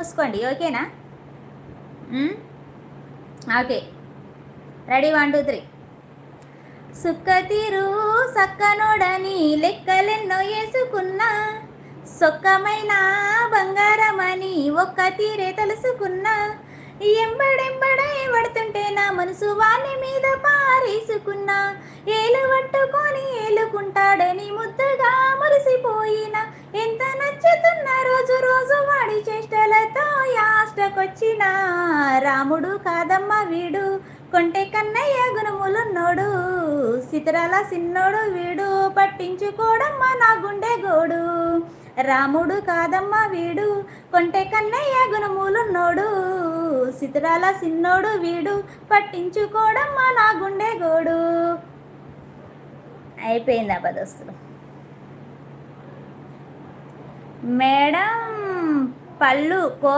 చూసుకోండి. ఓకేనా? Okay. Ready 1 2 3. సుక్కతీరు సక్కనోడని లెక్కలెన్నో వేసుకున్నా, సొక్కమైన బంగారమని ఒక్క తీరే తెలుసుకున్నా, ఎంబడెంబడే పడుతుంటే నా మనసు వాని మీద పారేసుకున్నా, ఏలు పట్టుకొని ఏలుకుంటాడని ముద్దుగా మురిసిపోయిన, ఎంత నచ్చుతున్న రోజు రోజు వాడి చేష్టలతో యాష్టకొచ్చిన, రాముడు కాదమ్మ వీడు కొంటె కన్నయ్య గుణములున్నోడు, సితరాల సిన్నోడు వీడు పట్టించుకోడమ్మ నా గుండె గోడు, రాముడు కాదమ్మ వీడు కొంటె కన్నయ్య గుణములున్నోడు, సితరాల సిన్నోడు వీడు పట్టించుకోడమ్మ నా గుండె గోడు. అయిపోయింది అబద్ధస్తులు. మేడం పళ్ళు